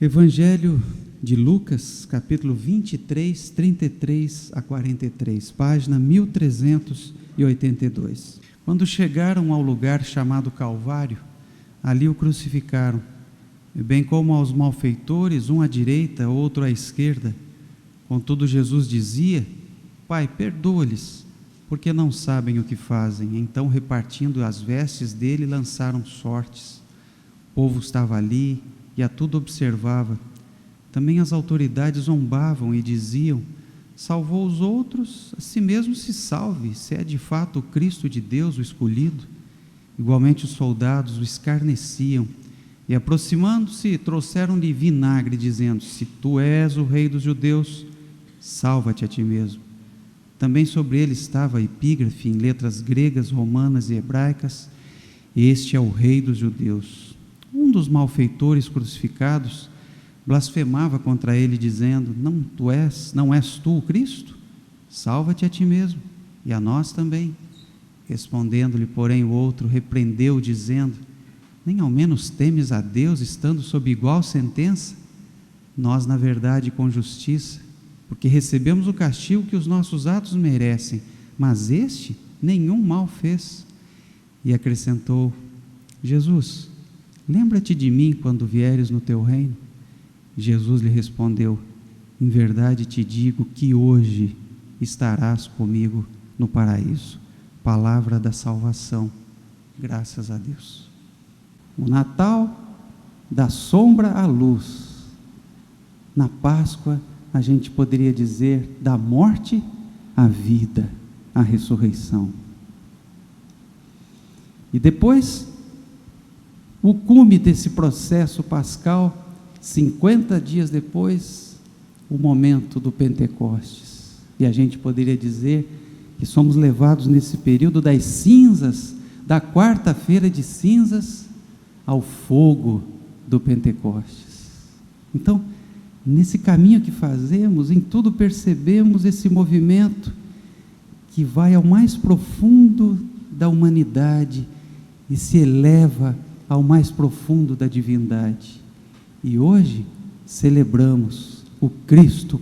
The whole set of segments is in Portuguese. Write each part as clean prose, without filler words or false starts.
Evangelho de Lucas, capítulo 23, 33 a 43, página 1382. Quando chegaram ao lugar chamado Calvário, ali o crucificaram, bem como aos malfeitores, um à direita, outro à esquerda. Contudo, Jesus dizia: Pai, perdoa-lhes, porque não sabem o que fazem. Então, repartindo as vestes dele, lançaram sortes. O povo estava ali e a tudo observava. Também as autoridades zombavam e diziam: salvou os outros, a si mesmo se salve, se é de fato o Cristo de Deus, o escolhido. Igualmente os soldados o escarneciam e, aproximando-se, trouxeram-lhe vinagre, dizendo: se tu és o rei dos judeus, salva-te a ti mesmo. Também sobre ele estava a epígrafe em letras gregas, romanas e hebraicas: este é o rei dos judeus. Um dos malfeitores crucificados blasfemava contra ele, dizendo: não és tu o Cristo? Salva-te a ti mesmo e a nós também. Respondendo-lhe, porém, o outro repreendeu, dizendo: nem ao menos temes a Deus, estando sob igual sentença? Nós, na verdade, com justiça, porque recebemos o castigo que os nossos atos merecem, mas este nenhum mal fez. E acrescentou: Jesus, lembra-te de mim quando vieres no teu reino. Jesus lhe respondeu: em verdade te digo que hoje estarás comigo no paraíso. Palavra da salvação, graças a Deus. O Natal da sombra à luz. Na Páscoa a gente poderia dizer da morte à vida, à ressurreição. E depois, o cume desse processo pascal, 50 dias depois, o momento do Pentecostes. E a gente poderia dizer que somos levados nesse período das cinzas, da quarta-feira de cinzas, ao fogo do Pentecostes. Então, nesse caminho que fazemos, em tudo percebemos esse movimento que vai ao mais profundo da humanidade e se eleva ao mais profundo da divindade. E hoje celebramos o Cristo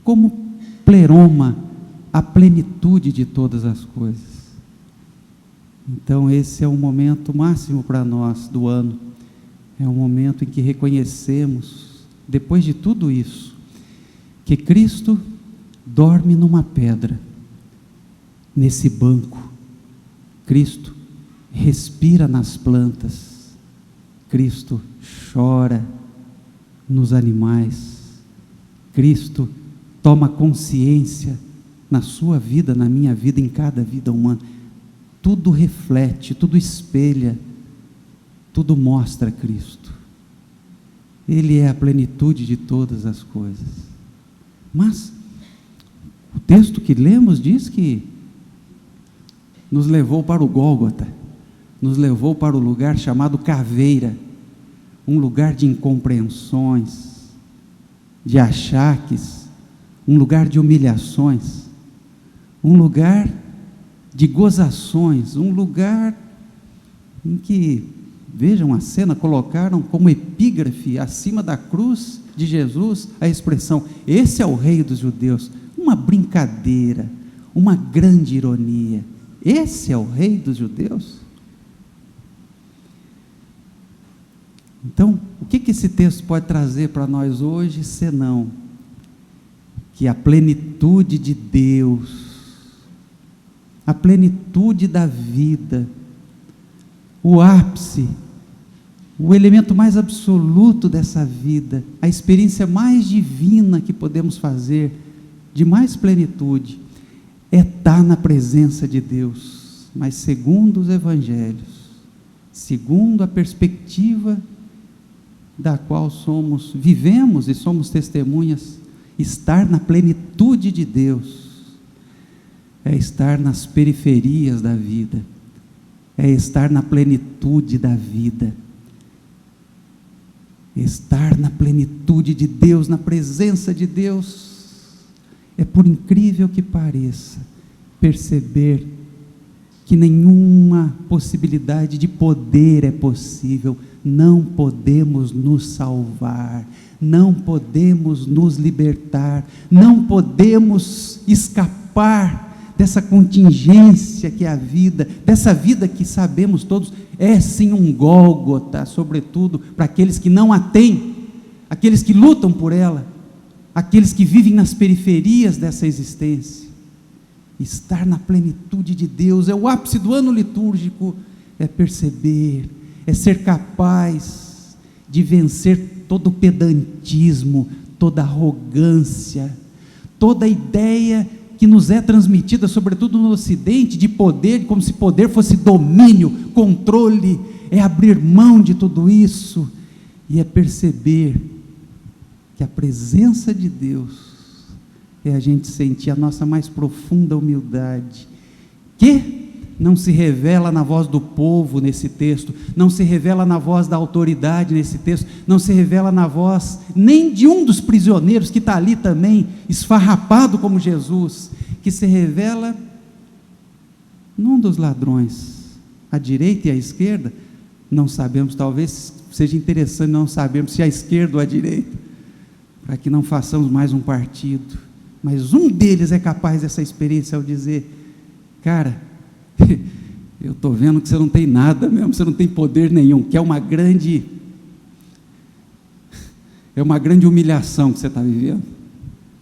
como pleroma, a plenitude de todas as coisas. Então esse é o momento máximo para nós do ano. É um momento em que reconhecemos, depois de tudo isso, que Cristo dorme numa pedra, nesse banco. Cristo respira nas plantas. Cristo chora nos animais. Cristo toma consciência na sua vida, na minha vida, em cada vida humana. Tudo reflete, tudo espelha, tudo mostra Cristo. Ele é a plenitude de todas as coisas. Mas o texto que lemos diz que nos levou para o Gólgota, nos levou para o lugar chamado Caveira, um lugar de incompreensões, de achaques, um lugar de humilhações, um lugar de gozações, um lugar em que, vejam a cena, colocaram como epígrafe acima da cruz de Jesus a expressão: esse é o rei dos judeus. Uma brincadeira, uma grande ironia. Esse é o rei dos judeus? Então, o que esse texto pode trazer para nós hoje, senão que a plenitude de Deus, a plenitude da vida, o ápice, o elemento mais absoluto dessa vida, a experiência mais divina que podemos fazer, de mais plenitude, é estar na presença de Deus, mas segundo os evangelhos, segundo a perspectiva da qual vivemos e somos testemunhas, estar na plenitude de Deus é estar nas periferias da vida, é estar na plenitude da vida, estar na plenitude de Deus, na presença de Deus, é, por incrível que pareça, perceber que nenhuma possibilidade de poder é possível. Não podemos nos salvar, não podemos nos libertar, não podemos escapar dessa contingência que é a vida, dessa vida que sabemos todos, é sim um Gólgota, sobretudo para aqueles que não a têm, aqueles que lutam por ela, aqueles que vivem nas periferias dessa existência. Estar na plenitude de Deus é o ápice do ano litúrgico, é perceber, é ser capaz de vencer todo o pedantismo, toda arrogância, toda a ideia que nos é transmitida, sobretudo no Ocidente, de poder, como se poder fosse domínio, controle. É abrir mão de tudo isso e é perceber que a presença de Deus é a gente sentir a nossa mais profunda humildade, que não se revela na voz do povo nesse texto, não se revela na voz da autoridade nesse texto, não se revela na voz nem de um dos prisioneiros que está ali também, esfarrapado como Jesus, que se revela num dos ladrões, à direita e à esquerda. Não sabemos, talvez seja interessante não sabermos se à esquerda ou à direita, para que não façamos mais um partido, mas um deles é capaz dessa experiência ao dizer: cara, eu estou vendo que você não tem nada mesmo, você não tem poder nenhum, que é uma grande humilhação que você está vivendo,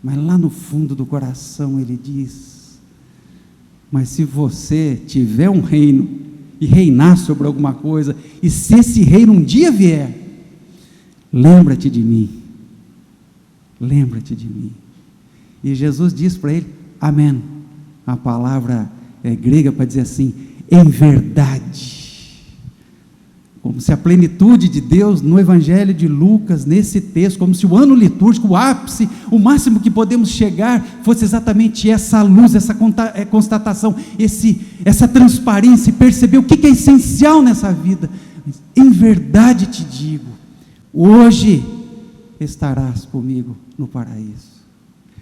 mas lá no fundo do coração ele diz: mas se você tiver um reino e reinar sobre alguma coisa, e se esse reino um dia vier, lembra-te de mim, lembra-te de mim. E Jesus diz para ele: amém. A palavra grega para dizer assim, em verdade. Como se a plenitude de Deus no Evangelho de Lucas, nesse texto, como se o ano litúrgico, o ápice, o máximo que podemos chegar, fosse exatamente essa luz, essa constatação, essa transparência, e perceber o que é essencial nessa vida. Em verdade te digo, hoje estarás comigo no paraíso.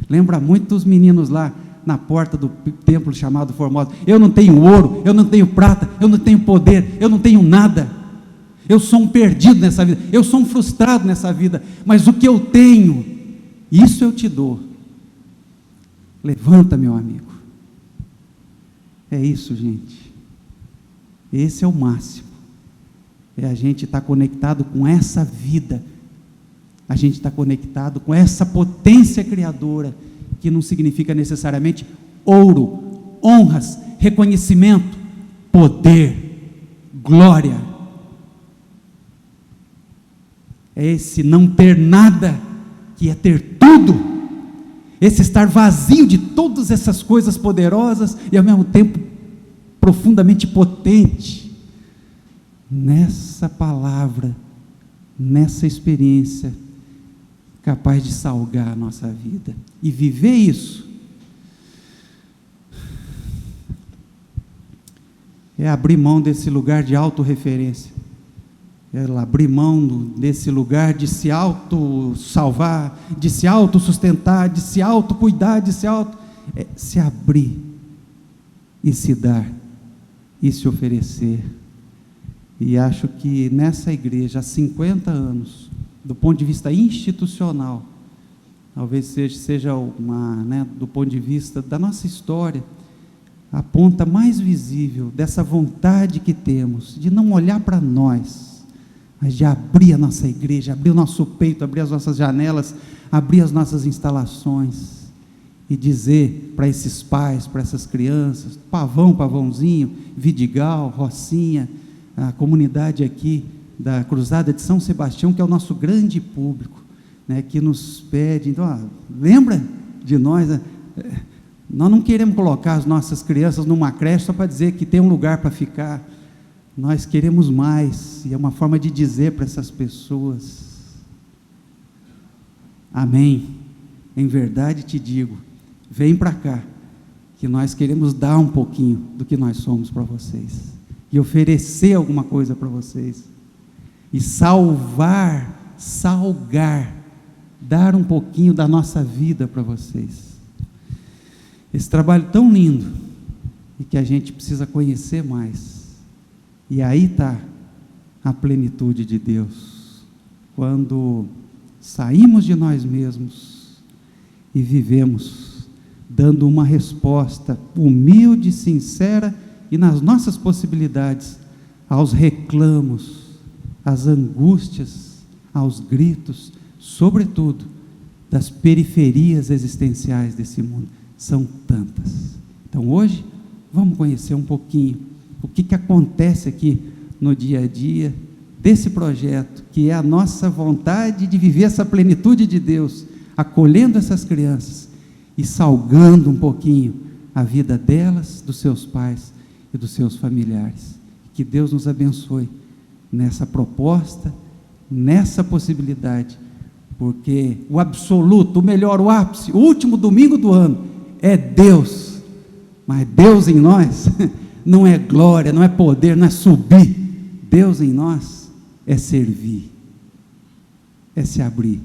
Lembra muito dos meninos lá na porta do templo chamado Formosa: eu não tenho ouro, eu não tenho prata, eu não tenho poder, eu não tenho nada, eu sou um perdido nessa vida, eu sou um frustrado nessa vida, mas o que eu tenho, isso eu te dou. Levanta, meu amigo. É isso, gente. Esse é o máximo, é a gente estar conectado com essa vida, a gente está conectado com essa potência criadora, que não significa necessariamente ouro, honras, reconhecimento, poder, glória. É esse não ter nada, que é ter tudo, esse estar vazio de todas essas coisas poderosas e ao mesmo tempo profundamente potente, nessa palavra, nessa experiência, capaz de salgar a nossa vida, e viver isso, é abrir mão desse lugar de autorreferência, é abrir mão desse lugar de se auto-salvar, de se auto-sustentar, de se auto-cuidar, se abrir, e se dar, e se oferecer. E acho que nessa igreja, há 50 anos, do ponto de vista institucional, talvez seja do ponto de vista da nossa história, a ponta mais visível dessa vontade que temos de não olhar para nós, mas de abrir a nossa igreja, abrir o nosso peito, abrir as nossas janelas, abrir as nossas instalações e dizer para esses pais, para essas crianças, Pavãozinho, Vidigal, Rocinha, a comunidade aqui da Cruzada de São Sebastião, que é o nosso grande público, né, que nos pede, então, lembra de nós, né? Nós não queremos colocar as nossas crianças numa creche só para dizer que tem um lugar para ficar, nós queremos mais, e é uma forma de dizer para essas pessoas: amém, em verdade te digo, vem para cá, que nós queremos dar um pouquinho do que nós somos para vocês, e oferecer alguma coisa para vocês, e salgar, dar um pouquinho da nossa vida para vocês. Esse trabalho tão lindo e que a gente precisa conhecer mais. E aí está a plenitude de Deus, quando saímos de nós mesmos e vivemos dando uma resposta humilde, sincera e nas nossas possibilidades aos reclamos, às angústias, aos gritos, sobretudo das periferias existenciais desse mundo. São tantas. Então hoje vamos conhecer um pouquinho o que acontece aqui no dia a dia desse projeto, que é a nossa vontade de viver essa plenitude de Deus, acolhendo essas crianças e salgando um pouquinho a vida delas, dos seus pais e dos seus familiares. Que Deus nos abençoe nessa proposta, nessa possibilidade, porque o absoluto, o melhor, o ápice, o último domingo do ano é Deus, mas Deus em nós não é glória, não é poder, não é subir. Deus em nós é servir, é se abrir.